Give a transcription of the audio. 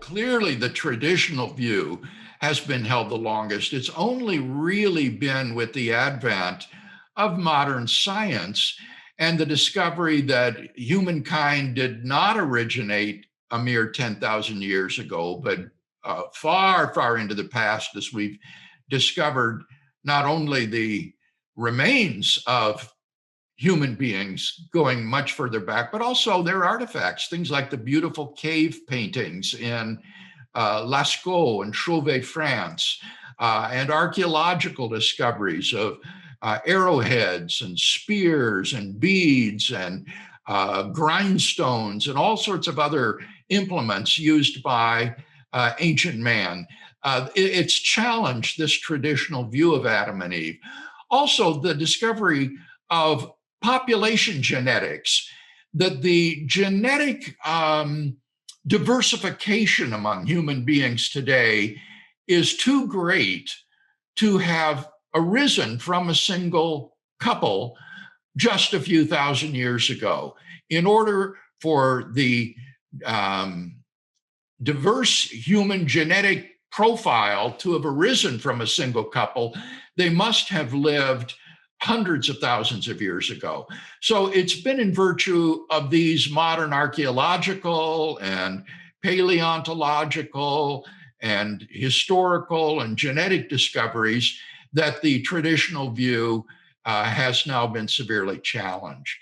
clearly the traditional view has been held the longest. It's only really been with the advent of modern science and the discovery that humankind did not originate a mere 10,000 years ago, but far, far into the past, as we've discovered not only the remains of human beings going much further back, but also their artifacts, things like the beautiful cave paintings in Lascaux and Chauvet, France, and archaeological discoveries of arrowheads and spears and beads and grindstones and all sorts of other implements used by ancient man. It's challenged this traditional view of Adam and Eve. Also, the discovery of population genetics, that the genetic diversification among human beings today is too great to have arisen from a single couple just a few thousand years ago. In order for the diverse human genetic profile to have arisen from a single couple, they must have lived hundreds of thousands of years ago. So it's been in virtue of these modern archaeological and paleontological and historical and genetic discoveries that the traditional view has now been severely challenged.